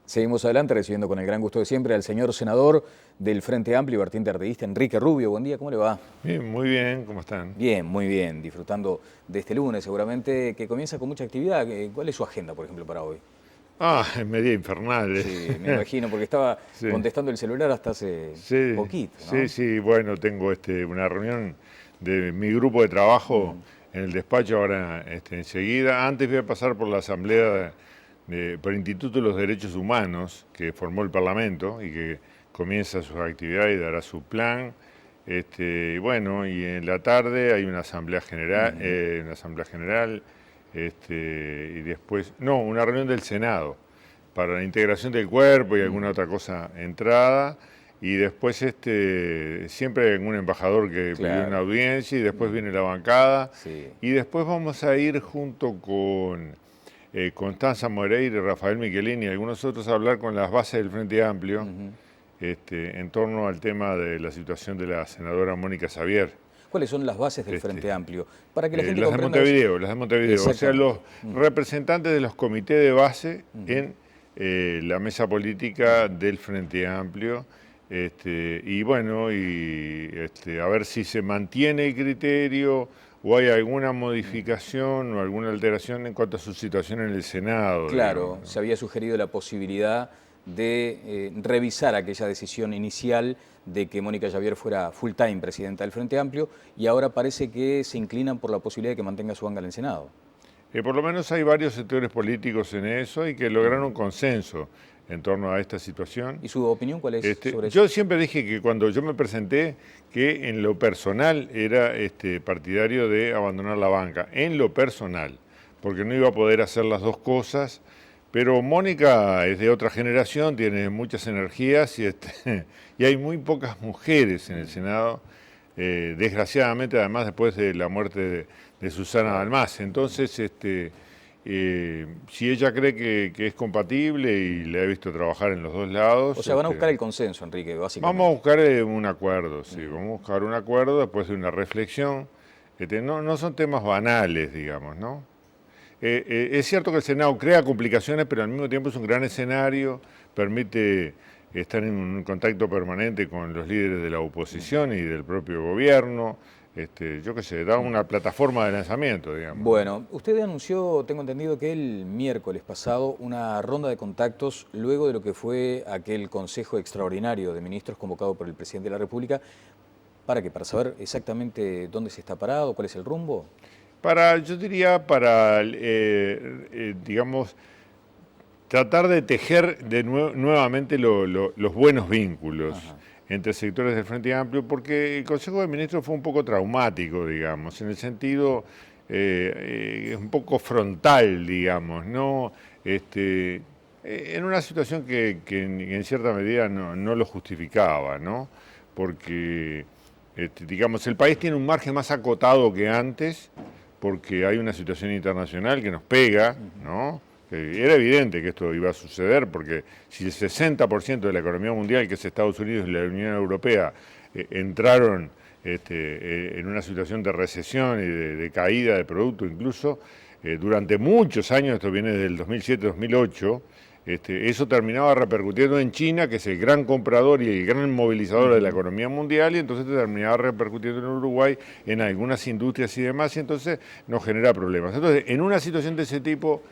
Seguimos adelante recibiendo con el gran gusto de siempre al señor senador del Frente Amplio y vertiente artiguista, Enrique Rubio. Buen día, ¿cómo le va? Bien, muy bien, ¿cómo están? Bien, muy bien, disfrutando de este lunes seguramente, que comienza con mucha actividad. ¿Cuál es su agenda, por ejemplo, para hoy? Es media infernal. Sí, me imagino, porque estaba Sí, contestando el celular hasta hace sí, poquito, sí, ¿no? sí, bueno, tengo una reunión de mi grupo de trabajo en el despacho ahora enseguida. Antes voy a pasar por la asamblea por el Instituto de los Derechos Humanos que formó el Parlamento y que comienza sus actividades y dará su plan. Y bueno, y en la tarde hay una asamblea general, y después, no, una reunión del Senado para la integración del cuerpo y alguna otra cosa entrada. Y después siempre hay algún embajador que pidió una Claro, audiencia y después viene la bancada. sí. Y después vamos a ir junto con Constanza Moreira y Rafael Michelini y algunos otros a hablar con las bases del Frente Amplio en torno al tema de la situación de la senadora Mónica Xavier. ¿Cuáles son las bases del Frente Amplio? Para que la gente Las de comprenda. Montevideo, las de Montevideo. O sea, los Exactamente. representantes de los comités de base en la mesa política del Frente Amplio. Y bueno, a ver si se mantiene el criterio o hay alguna modificación o alguna alteración en cuanto a su situación en el Senado. Claro, Digamos, se ¿no? había sugerido la posibilidad de revisar aquella decisión inicial de que Mónica Xavier fuera full time presidenta del Frente Amplio y ahora parece que se inclinan por la posibilidad de que mantenga su banca en el Senado. Por lo menos hay varios sectores políticos en eso y que lograron consenso en torno a esta situación. ¿Y su opinión cuál es sobre eso? Yo siempre dije que cuando yo me presenté, que en lo personal era partidario de abandonar la banca, en lo personal, porque no iba a poder hacer las dos cosas, pero Mónica es de otra generación, tiene muchas energías y hay muy pocas mujeres en el Senado, desgraciadamente además después de la muerte de Susana Dalmas. Entonces, si ella cree que es compatible y le he visto trabajar en los dos lados. O sea, van a buscar el consenso, Enrique, básicamente. Vamos a buscar un acuerdo, sí, vamos a buscar un acuerdo después de una reflexión. No son temas banales, digamos, ¿no? Es cierto que el Senado crea complicaciones, pero al mismo tiempo es un gran escenario, permite estar en un contacto permanente con los líderes de la oposición y del propio gobierno. Yo qué sé, da una plataforma de lanzamiento, digamos. Bueno, usted anunció, tengo entendido que el miércoles pasado, una ronda de contactos luego de lo que fue aquel Consejo Extraordinario de Ministros convocado por el Presidente de la República. ¿Para qué? ¿Para saber exactamente dónde se está parado? ¿Cuál es el rumbo? Yo diría digamos, tratar de tejer nuevamente los buenos vínculos entre sectores del Frente Amplio, porque el Consejo de Ministros fue un poco traumático, digamos, en el sentido un poco frontal, digamos, ¿no? En una situación que en cierta medida no lo justificaba, ¿no? Porque, digamos, el país tiene un margen más acotado que antes, porque hay una situación internacional que nos pega, ¿no? Era evidente que esto iba a suceder, porque si el 60% de la economía mundial, que es Estados Unidos y la Unión Europea, entraron en una situación de recesión y de caída de producto incluso, durante muchos años, esto viene del 2007-2008, eso terminaba repercutiendo en China, que es el gran comprador y el gran movilizador de la economía mundial, y entonces terminaba repercutiendo en Uruguay, en algunas industrias y demás, y entonces nos genera problemas. Entonces, en una situación de ese tipo,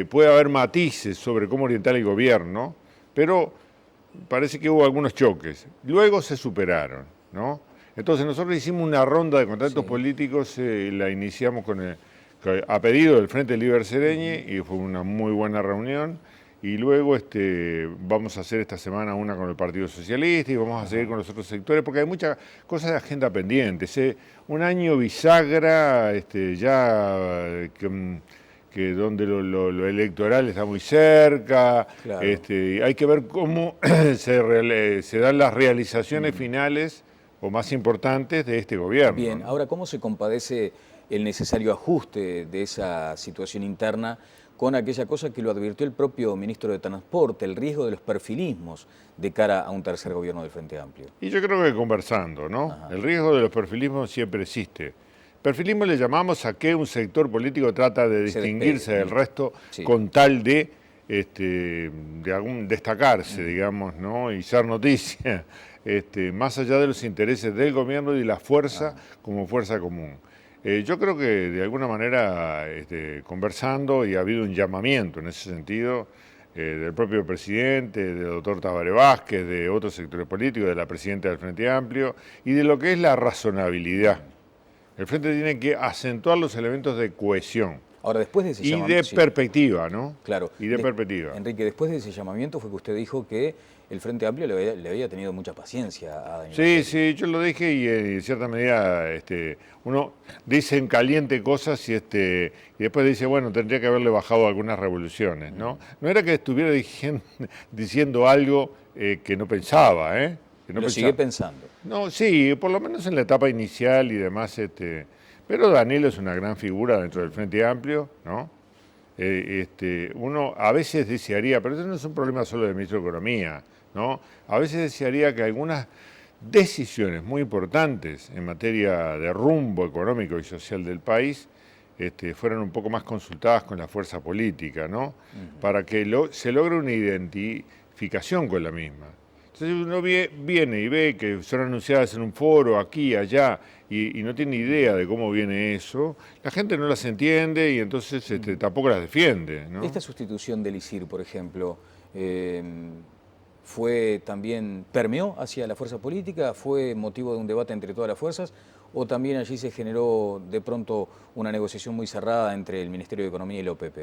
puede haber matices sobre cómo orientar el gobierno, pero parece que hubo algunos choques. Luego se superaron, ¿no? Entonces, nosotros hicimos una ronda de contactos políticos, la iniciamos a pedido del Frente Liber Sereñi, y fue una muy buena reunión. Y luego vamos a hacer esta semana una con el Partido Socialista y vamos a seguir con los otros sectores, porque hay muchas cosas de agenda pendientes. Un año bisagra, que donde lo electoral está muy cerca. Claro. Hay que ver cómo se dan las realizaciones finales o más importantes de este gobierno. Bien, ¿no? ahora, ¿cómo se compadece el necesario ajuste de esa situación interna con aquella cosa que lo advirtió el propio ministro de Transporte, el riesgo de los perfilismos de cara a un tercer gobierno del Frente Amplio? Y yo creo que conversando, ¿no? El riesgo de los perfilismos siempre existe. Perfilismo le llamamos a que un sector político trata de distinguirse del resto Sí. con tal de destacarse, digamos, ¿no? Y ser noticia, más allá de los intereses del gobierno y de la fuerza como fuerza común. Yo creo que de alguna manera, conversando, y ha habido un llamamiento en ese sentido, del propio presidente, del doctor Tabaré Vázquez, de otros sectores políticos, de la presidenta del Frente Amplio, y de lo que es la razonabilidad. El Frente tiene que acentuar los elementos de cohesión. Ahora, después de ese Y llamamiento, de perspectiva, ¿no? claro. Y de perspectiva. Enrique, después de ese llamamiento fue que usted dijo que el Frente Amplio le había tenido mucha paciencia a Daniel Sí, Scioli. sí, yo lo dije y en cierta medida uno dice en caliente cosas y después dice, bueno, tendría que haberle bajado algunas revoluciones, ¿no? No era que estuviera diciendo algo que no pensaba, ¿eh? Que no Lo pensaba. sigue pensando. No, sí, por lo menos en la etapa inicial y demás, pero Daniel es una gran figura dentro del Frente Amplio, ¿no? Uno a veces desearía, pero eso no es un problema solo del ministro de Economía, ¿no? A veces desearía que algunas decisiones muy importantes en materia de rumbo económico y social del país fueran un poco más consultadas con la fuerza política, ¿no? Para que se logre una identificación con la misma. Entonces uno viene y ve que son anunciadas en un foro, aquí, allá, y no tiene idea de cómo viene eso, la gente no las entiende y entonces tampoco las defiende, ¿no? Esta sustitución del ISIR, por ejemplo, ¿fue también, permeó hacia la fuerza política? ¿Fue motivo de un debate entre todas las fuerzas? ¿O también allí se generó de pronto una negociación muy cerrada entre el Ministerio de Economía y la OPP?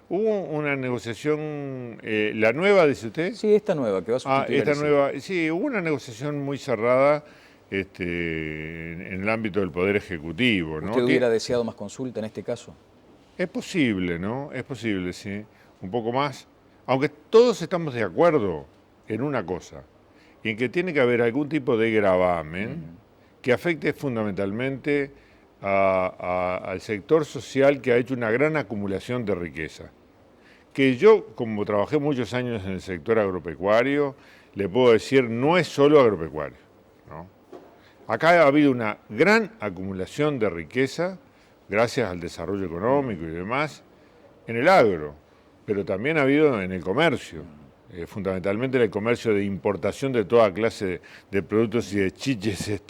Hubo una negociación, ¿la nueva, dice usted? Sí, esta nueva, que va a sustituir esta al ISIR. nueva, sí, hubo una negociación muy cerrada en el ámbito del Poder Ejecutivo, ¿no? ¿Usted hubiera deseado más consulta en este caso? Es posible, ¿no? Es posible, sí, un poco más. Aunque todos estamos de acuerdo en una cosa, en que tiene que haber algún tipo de gravamen que afecte fundamentalmente al sector social que ha hecho una gran acumulación de riqueza. Que yo, como trabajé muchos años en el sector agropecuario, le puedo decir, no es solo agropecuario, ¿no? Acá ha habido una gran acumulación de riqueza, gracias al desarrollo económico y demás, en el agro, pero también ha habido en el comercio, fundamentalmente en el comercio de importación de toda clase de productos y de chiches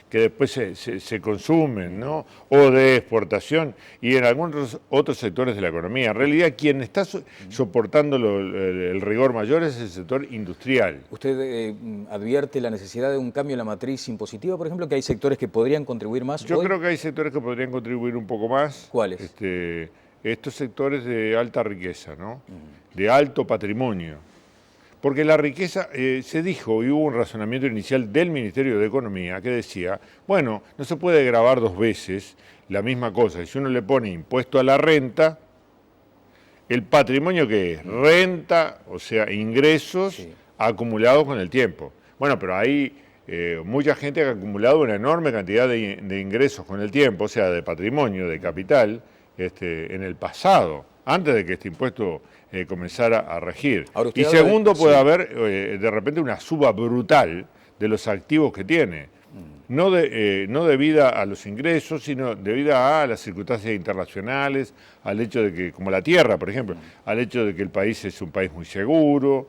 que después se consumen, ¿no? O de exportación y en algunos otros sectores de la economía. En realidad, quien está soportando el rigor mayor es el sector industrial. ¿Usted advierte la necesidad de un cambio en la matriz impositiva, por ejemplo, que hay sectores que podrían contribuir más Yo hoy? creo que hay sectores que podrían contribuir un poco más. ¿Cuáles? Estos sectores de alta riqueza, ¿no? De alto patrimonio. Porque la riqueza, se dijo, y hubo un razonamiento inicial del Ministerio de Economía que decía, bueno, no se puede gravar dos veces la misma cosa. Y si uno le pone impuesto a la renta, ¿el patrimonio qué es? Renta, o sea, ingresos acumulados con el tiempo. Bueno, pero hay mucha gente que ha acumulado una enorme cantidad de ingresos con el tiempo, o sea, de patrimonio, de capital, en el pasado, antes de que este impuesto comenzara a regir. Ahora, Y segundo, puede haber de repente una suba brutal de los activos que tiene, no debida a los ingresos, sino debida a las circunstancias internacionales, al hecho de que, como la tierra, por ejemplo, al hecho de que el país es un país muy seguro,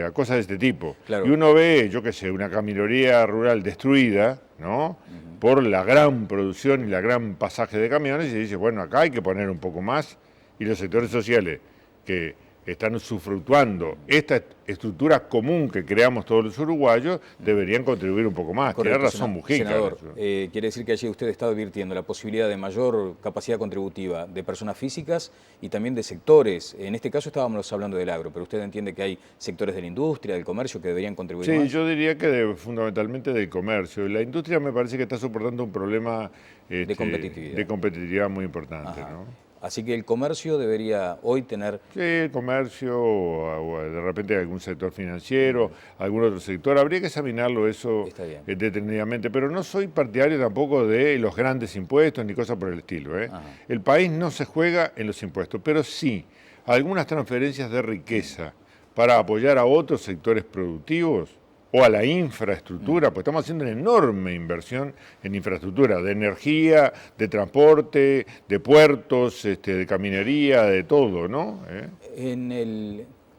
a cosas de este tipo. Claro. Y uno ve, yo qué sé, una caminería rural destruida, ¿no? Por la gran producción y la gran pasaje de camiones, y dice, bueno, acá hay que poner un poco más, y los sectores sociales que están usufructuando esta estructura común que creamos todos los uruguayos, deberían contribuir un poco más. Correcto, Tiene razón Mujica. Senador, quiere decir que allí usted está advirtiendo la posibilidad de mayor capacidad contributiva de personas físicas y también de sectores. En este caso estábamos hablando del agro, pero usted entiende que hay sectores de la industria, del comercio que deberían contribuir más. Sí, yo diría que fundamentalmente del comercio. La industria me parece que está soportando un problema de competitividad muy importante, ¿no? Así que el comercio debería hoy tener... Sí, el comercio, o de repente algún sector financiero, algún otro sector. Habría que examinarlo eso detenidamente, pero no soy partidario tampoco de los grandes impuestos ni cosas por el estilo, ¿eh? El país no se juega en los impuestos, pero sí algunas transferencias de riqueza para apoyar a otros sectores productivos, o a la infraestructura, pues estamos haciendo una enorme inversión en infraestructura, de energía, de transporte, de puertos, de caminería, de todo, ¿no?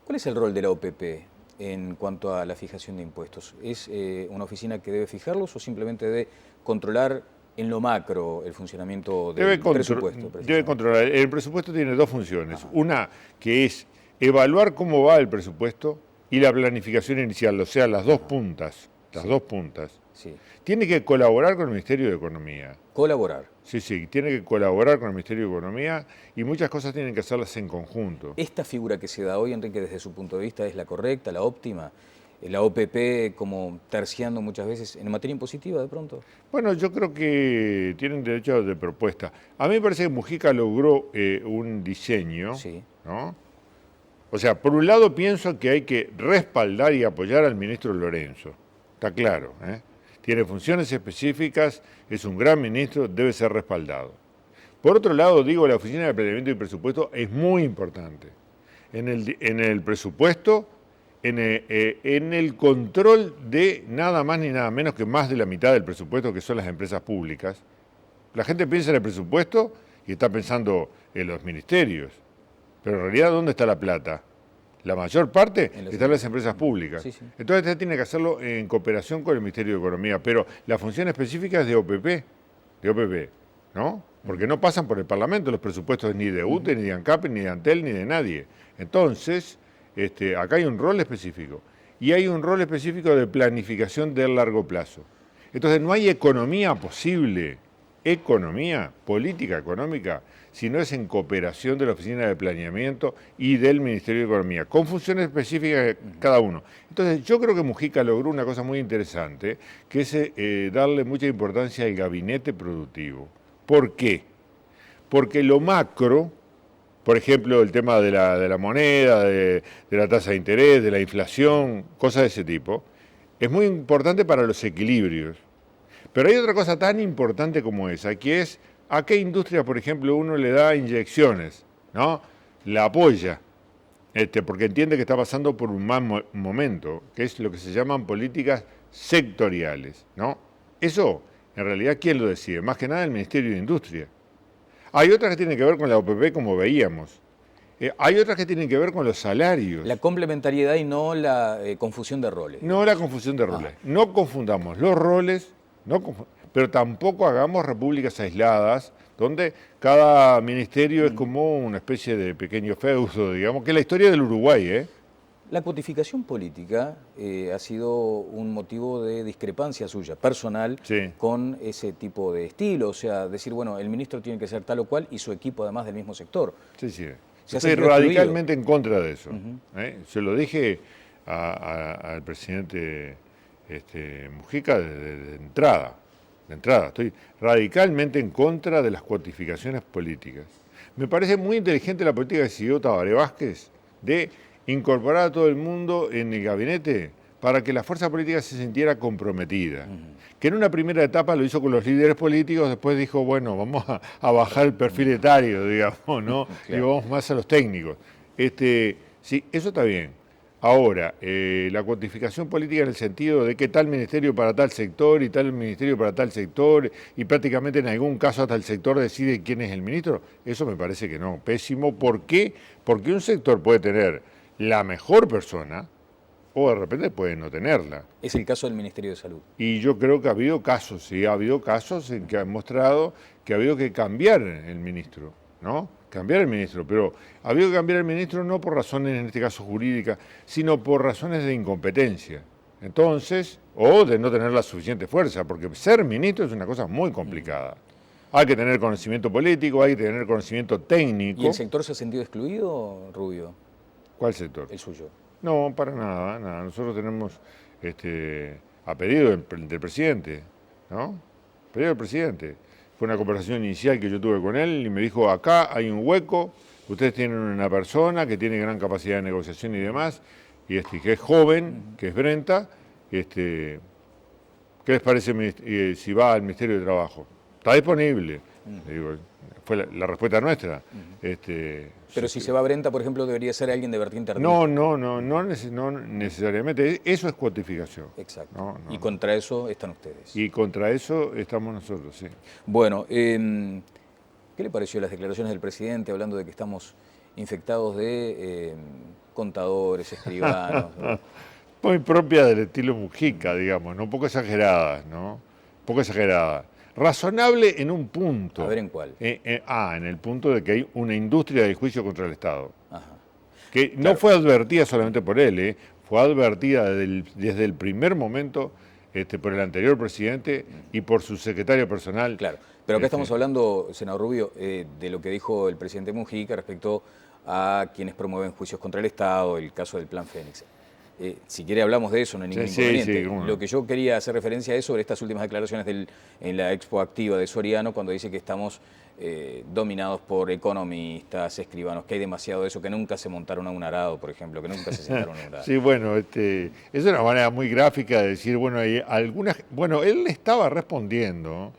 ¿Cuál es el rol de la OPP en cuanto a la fijación de impuestos? ¿Es una oficina que debe fijarlos o simplemente debe controlar en lo macro el funcionamiento del presupuesto? Debe controlar. El presupuesto tiene dos funciones. Ajá. Una que es evaluar cómo va el presupuesto y la planificación inicial, o sea, las dos puntas. Las dos puntas. Sí. Tiene que colaborar con el Ministerio de Economía. ¿Colaborar? Sí, tiene que colaborar con el Ministerio de Economía y muchas cosas tienen que hacerlas en conjunto. ¿Esta figura que se da hoy, Enrique, desde su punto de vista, es la correcta, la óptima? ¿La OPP como terciando muchas veces en materia impositiva de pronto? Bueno, yo creo que tienen derecho de propuesta. A mí me parece que Mujica logró un diseño, sí, ¿no? O sea, por un lado pienso que hay que respaldar y apoyar al ministro Lorenzo. Está claro, ¿eh? Tiene funciones específicas, es un gran ministro, debe ser respaldado. Por otro lado, digo, la Oficina de Planeamiento y Presupuesto es muy importante. En el presupuesto, en el control de nada más ni nada menos que más de la mitad del presupuesto, que son las empresas públicas. La gente piensa en el presupuesto y está pensando en los ministerios. Pero en realidad, ¿dónde está la plata? La mayor parte está en las empresas públicas. Sí. Entonces, usted tiene que hacerlo en cooperación con el Ministerio de Economía. Pero la función específica es de OPP, ¿no? Porque no pasan por el Parlamento los presupuestos ni de UTE, ni de ANCAP, ni de ANTEL, ni de nadie. Entonces, acá hay un rol específico. Y hay un rol específico de planificación del largo plazo. Entonces, no hay economía posible, política económica, si no es en cooperación de la Oficina de Planeamiento y del Ministerio de Economía, con funciones específicas de cada uno. Entonces, yo creo que Mujica logró una cosa muy interesante, que es darle mucha importancia al gabinete productivo. ¿Por qué? Porque lo macro, por ejemplo, el tema de la moneda, de la tasa de interés, de la inflación, cosas de ese tipo, es muy importante para los equilibrios. Pero hay otra cosa tan importante como esa, que es a qué industria, por ejemplo, uno le da inyecciones, ¿no? La apoya, porque entiende que está pasando por un mal momento, que es lo que se llaman políticas sectoriales, ¿no? Eso, en realidad, ¿quién lo decide? Más que nada el Ministerio de Industria. Hay otras que tienen que ver con la OPP, como veíamos. Hay otras que tienen que ver con los salarios. La complementariedad y no la confusión de roles. No la confusión de roles. No confundamos los roles, pero tampoco hagamos repúblicas aisladas, donde cada ministerio es como una especie de pequeño feudo, digamos, que es la historia del Uruguay, ¿eh? La cuotificación política ha sido un motivo de discrepancia suya, personal, sí, con ese tipo de estilo. O sea, decir, bueno, el ministro tiene que ser tal o cual y su equipo además del mismo sector. Sí. Estoy radicalmente en contra de eso. Se lo dije al presidente Mujica de entrada. Estoy radicalmente en contra de las cuotificaciones políticas. Me parece muy inteligente la política que siguió Tabaré Vázquez de incorporar a todo el mundo en el gabinete para que la fuerza política se sintiera comprometida. Que en una primera etapa lo hizo con los líderes políticos, después dijo, bueno, vamos a bajar el perfil etario, digamos, ¿no? Claro. Y vamos más a los técnicos. Sí, eso está bien. Ahora, la cuantificación política en el sentido de que tal ministerio para tal sector y tal ministerio para tal sector y prácticamente en algún caso hasta el sector decide quién es el ministro, eso me parece que no, pésimo. ¿Por qué? Porque un sector puede tener la mejor persona o de repente puede no tenerla. Es el caso del Ministerio de Salud. Y yo creo que ha habido casos, sí, ha habido casos en que han mostrado que ha habido que cambiar el ministro, ¿no? Cambiar el ministro, pero ha habido que cambiar el ministro no por razones, en este caso jurídicas, sino por razones de incompetencia. Entonces, o de no tener la suficiente fuerza, porque ser ministro es una cosa muy complicada. Hay que tener conocimiento político, hay que tener conocimiento técnico. ¿Y el sector se ha sentido excluido, Rubio? ¿Cuál sector? El suyo. No, para nada, nada. Nosotros tenemos, a pedido del presidente, ¿no? Pedido del presidente. Fue una conversación inicial que yo tuve con él y me dijo, acá hay un hueco, ustedes tienen una persona que tiene gran capacidad de negociación y demás, y que es joven, que es Brenta, ¿qué les parece si va al Ministerio de Trabajo? Está disponible. Le digo, fue la respuesta nuestra. Pero si se va a Brenta, por ejemplo, debería ser alguien de vertiente ardilla. No necesariamente. Eso es cuotificación. Exacto. No. Y contra eso están ustedes. Y contra eso estamos nosotros, sí. Bueno, ¿qué le pareció las declaraciones del presidente hablando de que estamos infectados de contadores, escribanos? Muy propia del estilo Mujica, digamos, ¿no? Un poco exageradas, ¿no? Un poco exagerada. Razonable en un punto. A ver, ¿en cuál? En el punto de que hay una industria del juicio contra el Estado. Ajá. Que no fue advertida solamente por él, fue advertida desde el primer momento por el anterior presidente y por su secretario personal. Claro, pero acá estamos hablando, senador Rubio, de lo que dijo el presidente Mujica respecto a quienes promueven juicios contra el Estado, el caso del Plan Fénix. Si quiere hablamos de eso, no hay ningún inconveniente. Sí, Lo que yo quería hacer referencia es sobre estas últimas declaraciones en la Expo Activa de Soriano, cuando dice que estamos dominados por economistas, escribanos, que hay demasiado de eso, que nunca se montaron a un arado, por ejemplo, que nunca se sentaron a un arado. Sí, bueno, es una manera muy gráfica de decir, bueno, hay algunas... Bueno, él le estaba respondiendo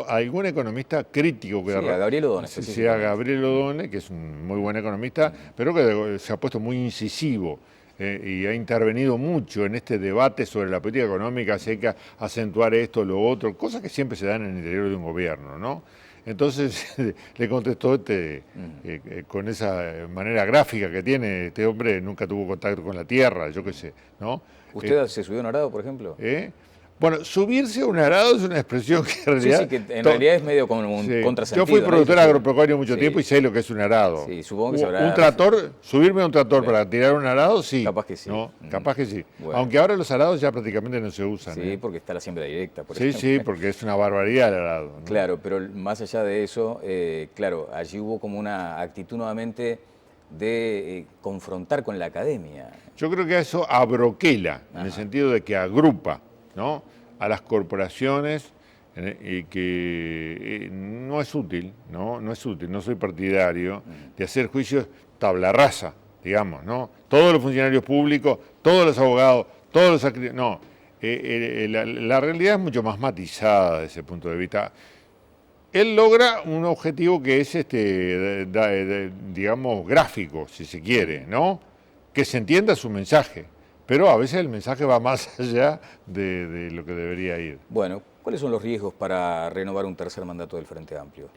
a algún economista crítico. Sí, a Gabriel Odone. Sí, a Gabriel Odone, que es un muy buen economista, pero que se ha puesto muy incisivo. Y ha intervenido mucho en este debate sobre la política económica, si hay que acentuar esto o lo otro, cosas que siempre se dan en el interior de un gobierno, ¿no? Entonces le contestó con esa manera gráfica que tiene, este hombre nunca tuvo contacto con la tierra, yo qué sé, ¿no? ¿Usted se subió a un arado, por ejemplo? Bueno, subirse a un arado es una expresión que en realidad... Sí, que en realidad es medio como un contrasentido. Yo fui productor agropecuario mucho tiempo y sé lo que es un arado. Sí, supongo que sabrá... Un tractor, subirme a un tractor para tirar un arado, sí. Capaz que sí. ¿No? Capaz que sí. Bueno. Aunque ahora los arados ya prácticamente no se usan. Sí, porque está la siembra directa, por ejemplo. Sí, porque es una barbaridad el arado, ¿no? Claro, pero más allá de eso, claro, allí hubo como una actitud nuevamente de confrontar con la academia. Yo creo que eso abroquela, en el sentido de que agrupa, ¿no?, a las corporaciones, y que no es útil, no soy partidario de hacer juicios tabla rasa, digamos, ¿no? Todos los funcionarios públicos, todos los abogados, todos los... No, la realidad es mucho más matizada desde ese punto de vista. Él logra un objetivo que es, digamos, gráfico, si se quiere, ¿no? Que se entienda su mensaje. Pero a veces el mensaje va más allá de lo que debería ir. Bueno, ¿cuáles son los riesgos para renovar un tercer mandato del Frente Amplio?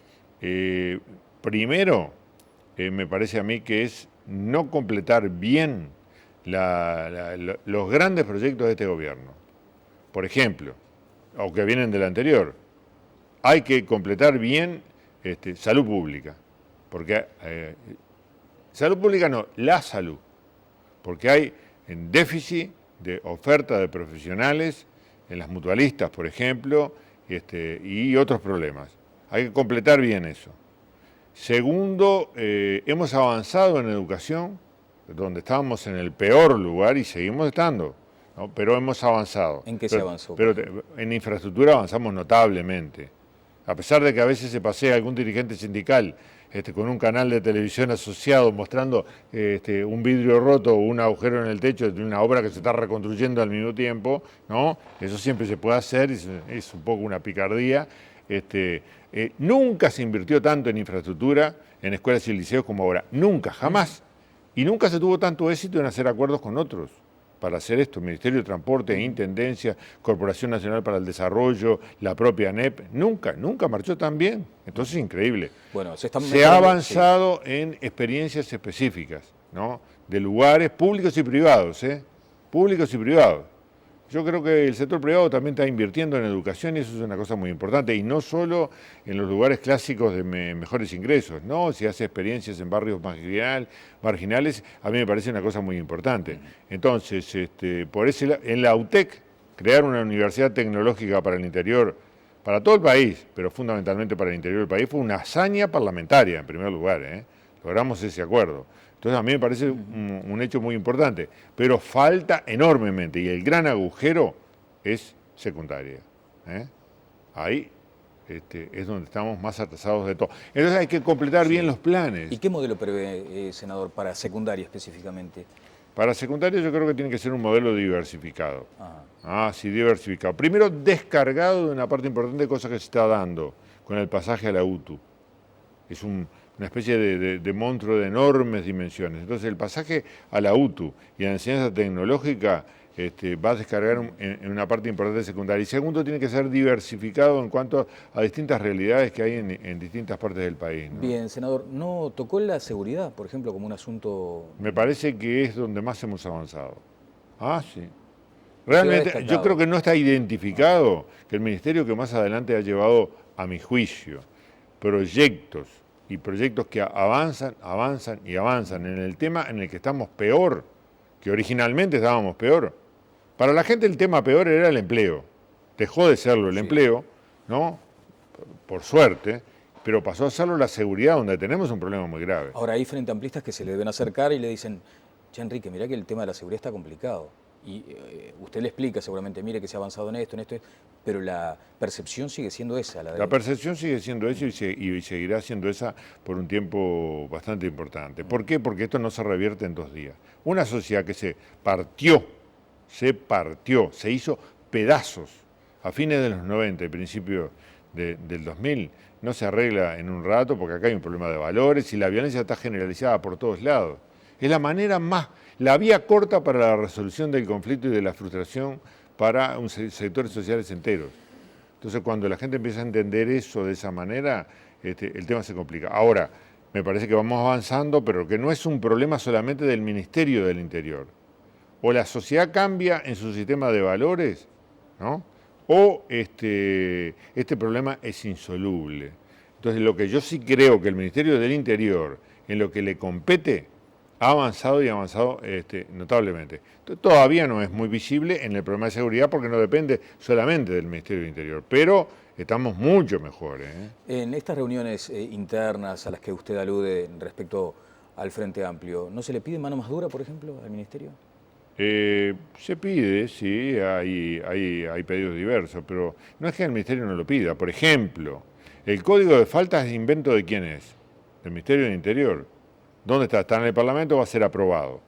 Primero, me parece a mí que es no completar bien los grandes proyectos de este gobierno. Por ejemplo, o que vienen del anterior, hay que completar bien salud pública. Porque salud pública no, la salud. Porque hay en déficit de oferta de profesionales en las mutualistas, por ejemplo, y otros problemas. Hay que completar bien eso. Segundo, hemos avanzado en educación, donde estábamos en el peor lugar y seguimos estando, ¿no? Pero hemos avanzado. ¿En qué se avanzó? Pero en infraestructura avanzamos notablemente. A pesar de que a veces se pasea algún dirigente sindical con un canal de televisión asociado mostrando un vidrio roto o un agujero en el techo de una obra que se está reconstruyendo al mismo tiempo, ¿no? Eso siempre se puede hacer, es un poco una picardía. Nunca se invirtió tanto en infraestructura en escuelas y liceos como ahora. Nunca, jamás. Y nunca se tuvo tanto éxito en hacer acuerdos con otros para hacer esto, Ministerio de Transporte, Intendencia, Corporación Nacional para el Desarrollo, la propia ANEP, nunca marchó tan bien. Entonces es increíble. Bueno, se ha avanzado en experiencias específicas, ¿no?, de lugares públicos y privados, públicos y privados. Yo creo que el sector privado también está invirtiendo en educación y eso es una cosa muy importante, y no solo en los lugares clásicos de mejores ingresos, ¿no? Si hace experiencias en barrios marginales, a mí me parece una cosa muy importante. Entonces, por ese en la UTEC, crear una universidad tecnológica para el interior, para todo el país, pero fundamentalmente para el interior del país, fue una hazaña parlamentaria, en primer lugar, logramos ese acuerdo. Entonces a mí me parece un hecho muy importante, pero falta enormemente y el gran agujero es secundaria. Ahí es donde estamos más atrasados de todo. Entonces hay que completar bien los planes. ¿Y qué modelo prevé, senador, para secundaria específicamente? Para secundaria yo creo que tiene que ser un modelo diversificado. Sí, diversificado. Primero descargado de una parte importante de cosas que se está dando con el pasaje a la UTU. es una especie de monstruo de enormes dimensiones. Entonces el pasaje a la UTU y a la enseñanza tecnológica va a descargar en una parte importante secundaria. Y segundo, tiene que ser diversificado en cuanto a distintas realidades que hay en distintas partes del país, ¿no? Bien, senador, ¿no tocó la seguridad, por ejemplo, como un asunto? Me parece que es donde más hemos avanzado. Ah, sí. ¿Qué ha Realmente, yo destacado? creo que no está identificado que el ministerio que más adelante ha llevado, a mi juicio, proyectos y proyectos que avanzan, avanzan y avanzan en el tema en el que estamos peor, que originalmente estábamos peor. Para la gente el tema peor era el empleo. Dejó de serlo el Sí. empleo, ¿no? Por suerte, pero pasó a serlo la seguridad, donde tenemos un problema muy grave. Ahora hay frente amplistas que se le deben acercar y le dicen, che, Enrique, mirá que el tema de la seguridad está complicado. Y usted le explica seguramente, mire que se ha avanzado en esto, pero la percepción sigue siendo esa. La percepción sigue siendo esa y seguirá siendo esa por un tiempo bastante importante. ¿Por qué? Porque esto no se revierte en 2 días. Una sociedad que se partió, se hizo pedazos a fines de los 90 y principios del 2000, no se arregla en un rato porque acá hay un problema de valores y la violencia está generalizada por todos lados. Es la vía corta para la resolución del conflicto y de la frustración para sectores sociales enteros. Entonces, cuando la gente empieza a entender eso de esa manera, el tema se complica. Ahora, me parece que vamos avanzando, pero que no es un problema solamente del Ministerio del Interior. O la sociedad cambia en su sistema de valores, ¿no? O este problema es insoluble. Entonces, lo que yo sí creo que el Ministerio del Interior, en lo que le compete, ha avanzado y ha avanzado notablemente. Todavía no es muy visible en el problema de seguridad porque no depende solamente del Ministerio del Interior, pero estamos mucho mejor. En estas reuniones internas a las que usted alude respecto al Frente Amplio, ¿no se le pide mano más dura, por ejemplo, al Ministerio? Se pide, sí, hay pedidos diversos, pero no es que el Ministerio no lo pida. Por ejemplo, el Código de Faltas de invento de quién es, del Ministerio del Interior. ¿Dónde está? Está en el Parlamento, va a ser aprobado.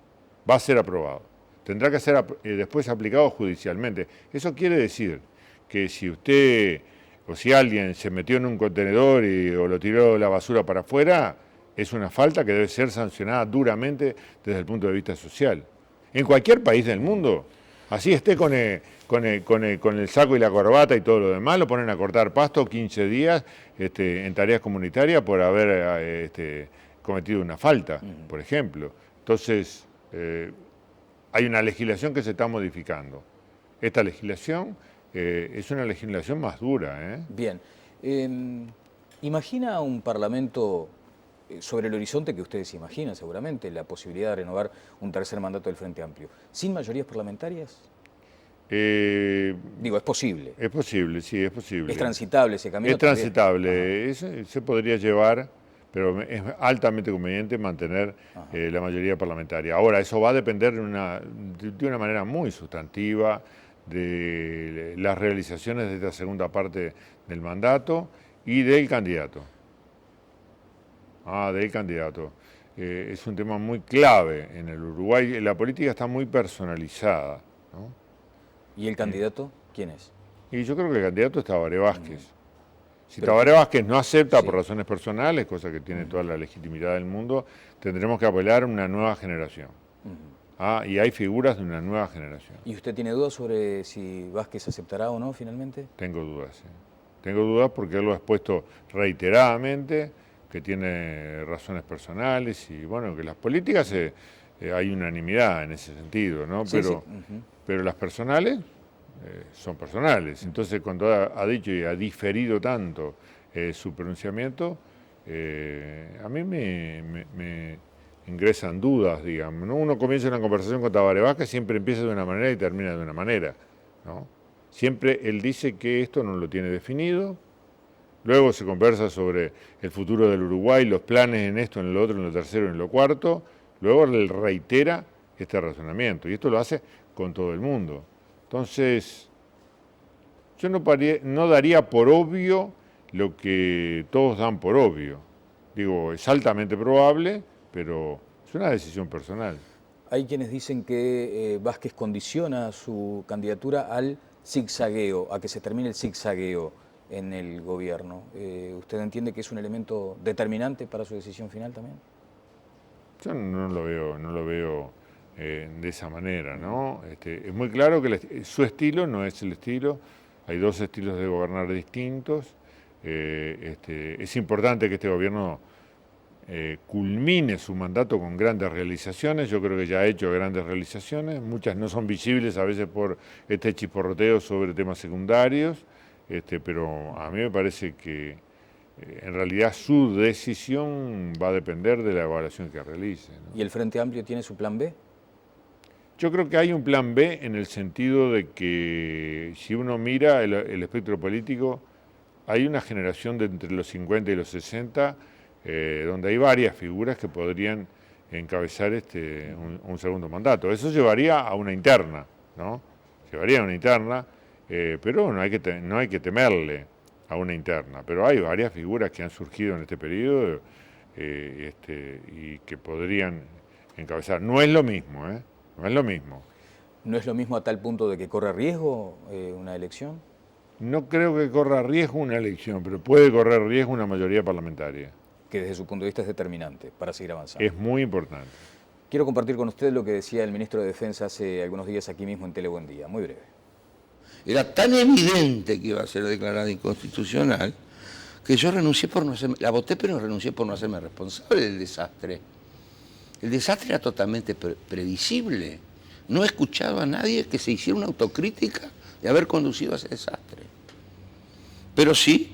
Va a ser aprobado. Tendrá que ser después aplicado judicialmente. Eso quiere decir que si usted o si alguien se metió en un contenedor o lo tiró la basura para afuera, es una falta que debe ser sancionada duramente desde el punto de vista social. En cualquier país del mundo, así esté con el saco y la corbata y todo lo demás, lo ponen a cortar pasto 15 días en tareas comunitarias por haber cometido una falta, por ejemplo. Entonces, hay una legislación que se está modificando. Esta legislación es una legislación más dura. Bien. ¿Imagina un Parlamento sobre el horizonte que ustedes imaginan seguramente, la posibilidad de renovar un tercer mandato del Frente Amplio, sin mayorías parlamentarias? Digo, es posible. Es posible, sí, es posible. ¿Es transitable ese camino? Es transitable, se podría llevar, pero es altamente conveniente mantener la mayoría parlamentaria. Ahora, eso va a depender de una manera muy sustantiva de las realizaciones de esta segunda parte del mandato y del candidato. Del candidato. Es un tema muy clave en el Uruguay. La política está muy personalizada, ¿no? ¿Y el candidato quién es? Y yo creo que el candidato es Tabaré Vázquez. Si Tabaré Vázquez no acepta por razones personales, cosa que tiene toda la legitimidad del mundo, tendremos que apelar a una nueva generación. Y hay figuras de una nueva generación. ¿Y usted tiene dudas sobre si Vázquez aceptará o no finalmente? Tengo dudas. Tengo dudas porque él lo ha expuesto reiteradamente, que tiene razones personales y bueno, que las políticas hay unanimidad en ese sentido, ¿no? Sí, pero las personales son personales. Entonces, cuando ha dicho y ha diferido tanto su pronunciamiento, a mí me ingresan dudas, digamos, ¿no? Uno comienza una conversación con Tabaré Vázquez, siempre empieza de una manera y termina de una manera, ¿no? Siempre él dice que esto no lo tiene definido, luego se conversa sobre el futuro del Uruguay, los planes en esto, en lo otro, en lo tercero, en lo cuarto, luego él reitera este razonamiento, y esto lo hace con todo el mundo. Entonces, yo no daría por obvio lo que todos dan por obvio. Digo, es altamente probable, pero es una decisión personal. Hay quienes dicen que Vázquez condiciona su candidatura al zigzagueo, a que se termine el zigzagueo. en el gobierno. ¿Usted entiende que es un elemento determinante para su decisión final también? Yo no lo veo de esa manera, ¿no? Es muy claro que su estilo no es el estilo, hay dos estilos de gobernar distintos. Es importante que este gobierno culmine su mandato con grandes realizaciones. Yo creo que ya ha hecho grandes realizaciones, muchas no son visibles a veces por este chisporroteo sobre temas secundarios, pero a mí me parece que en realidad su decisión va a depender de la evaluación que realice, ¿no? ¿Y el Frente Amplio tiene su plan B? Yo creo que hay un plan B en el sentido de que si uno mira el espectro político, hay una generación de entre los 50 y los 60 donde hay varias figuras que podrían encabezar un segundo mandato. Eso llevaría a una interna, ¿no? Llevaría a una interna, pero no hay que temerle a una interna. Pero hay varias figuras que han surgido en este periodo y que podrían encabezar. No es lo mismo, ¿eh? No es lo mismo. ¿No es lo mismo a tal punto de que corre riesgo una elección? No creo que corra riesgo una elección, pero puede correr riesgo una mayoría parlamentaria. Que desde su punto de vista es determinante para seguir avanzando. Es muy importante. Quiero compartir con usted lo que decía el ministro de Defensa hace algunos días aquí mismo en Tele Buen Día, muy breve. Era tan evidente que iba a ser declarada inconstitucional que yo renuncié por no hacerme, la voté pero renuncié por no hacerme responsable del desastre. El desastre era totalmente previsible. No he escuchado a nadie que se hiciera una autocrítica de haber conducido a ese desastre. Pero sí,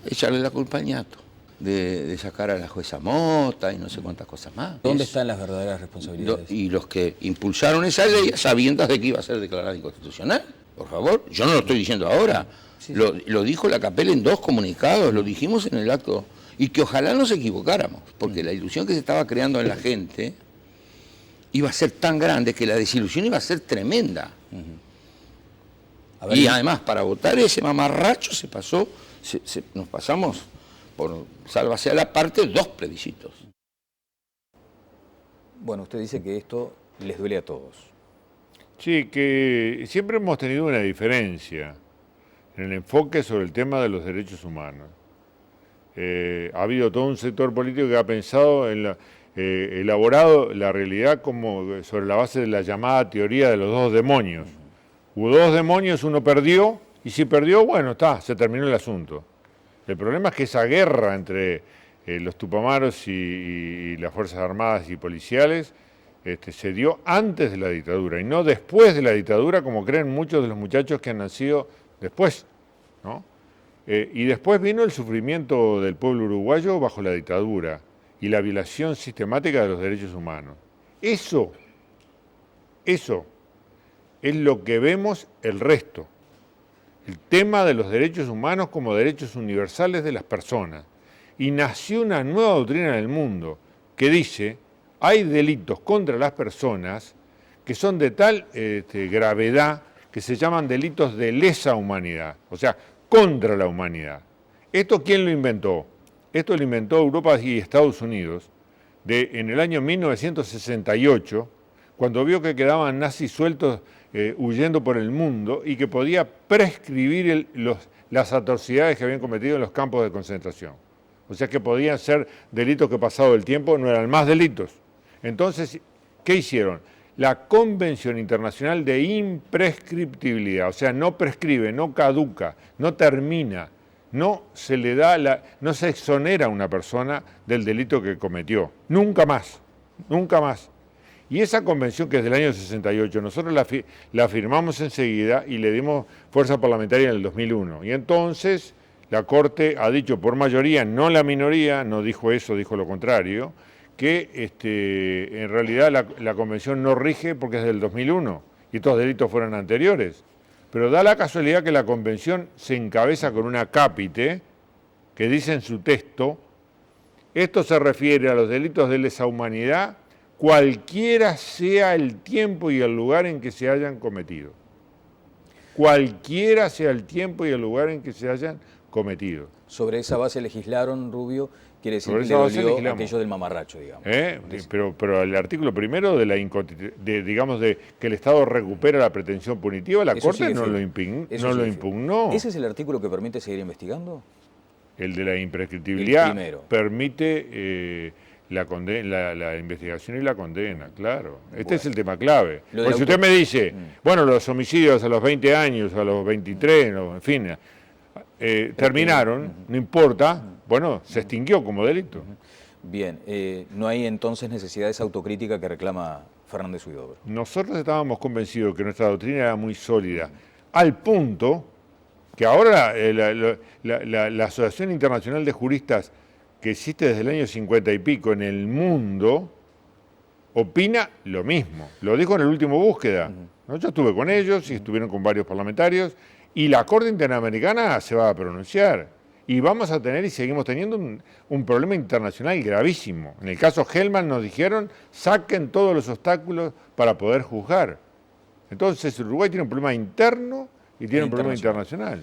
echarle la culpa al ñato, de sacar a la jueza Mota y no sé cuántas cosas más. ¿Dónde están las verdaderas responsabilidades? Y los que impulsaron esa ley sabiendo de que iba a ser declarada inconstitucional. Por favor, yo no lo estoy diciendo ahora. Sí. Lo dijo la CAPEL en 2 comunicados, lo dijimos en el acto. Y que ojalá nos equivocáramos, porque la ilusión que se estaba creando en la gente iba a ser tan grande que la desilusión iba a ser tremenda. Y además, para votar ese mamarracho nos pasamos por, sálvase a la parte, 2 plebiscitos. Bueno, usted dice que esto les duele a todos. Sí, que siempre hemos tenido una diferencia en el enfoque sobre el tema de los derechos humanos. Ha habido todo un sector político que ha pensado elaborado la realidad como sobre la base de la llamada teoría de los 2 demonios. Hubo 2 demonios, uno perdió, y si perdió, bueno, se terminó el asunto. El problema es que esa guerra entre los tupamaros y las Fuerzas Armadas y policiales se dio antes de la dictadura y no después de la dictadura, como creen muchos de los muchachos que han nacido después, ¿no? Y después vino el sufrimiento del pueblo uruguayo bajo la dictadura y la violación sistemática de los derechos humanos. Eso es lo que vemos el resto. El tema de los derechos humanos como derechos universales de las personas. Y nació una nueva doctrina en el mundo que dice, hay delitos contra las personas que son de tal gravedad que se llaman delitos de lesa humanidad, o sea, contra la humanidad. ¿Esto quién lo inventó? Esto lo inventó Europa y Estados Unidos en el año 1968, cuando vio que quedaban nazis sueltos huyendo por el mundo y que podía prescribir las atrocidades que habían cometido en los campos de concentración. O sea que podían ser delitos que pasado el tiempo no eran más delitos. Entonces, ¿qué hicieron? La Convención Internacional de Imprescriptibilidad, o sea, no prescribe, no caduca, no termina, no se le da no se exonera a una persona del delito que cometió. Nunca más, nunca más. Y esa convención, que es del año 68, nosotros la firmamos enseguida y le dimos fuerza parlamentaria en el 2001. Y entonces la Corte ha dicho por mayoría, no la minoría, no dijo eso, dijo lo contrario, que en realidad la convención no rige porque es del 2001 y estos delitos fueron anteriores. Pero da la casualidad que la convención se encabeza con una cápite que dice en su texto, esto se refiere a los delitos de lesa humanidad cualquiera sea el tiempo y el lugar en que se hayan cometido. Cualquiera sea el tiempo y el lugar en que se hayan cometido. Sobre esa base legislaron, Rubio, Quiere decir Sobre que le esa base dolió legislamos. aquello del mamarracho, digamos. Pero el artículo primero de digamos, de que el Estado recupera la pretensión punitiva, la Eso Corte sigue no firme. lo Eso sigue firme. impugnó. ¿Ese es el artículo que permite seguir investigando? El de la imprescriptibilidad El primero. permite la investigación y la condena, claro. Este Bueno. es el tema clave. Lo del Porque si usted auto- me dice, bueno, los homicidios a los 20 años, a los 23, en fin, terminaron, no importa, bueno, se extinguió como delito. Bien, no hay entonces necesidad de esa autocrítica que reclama Fernández Huidobro. Nosotros estábamos convencidos que nuestra doctrina era muy sólida, al punto que ahora la Asociación Internacional de Juristas, que existe desde el año 50 y pico en el mundo, opina lo mismo. Lo dijo en el último búsqueda. ¿No? Yo estuve con ellos y estuvieron con varios parlamentarios, y la Corte Interamericana se va a pronunciar. Y vamos a tener y seguimos teniendo un problema internacional gravísimo. En el caso Hellman nos dijeron, saquen todos los obstáculos para poder juzgar. Entonces Uruguay tiene un problema interno y tiene un problema internacional.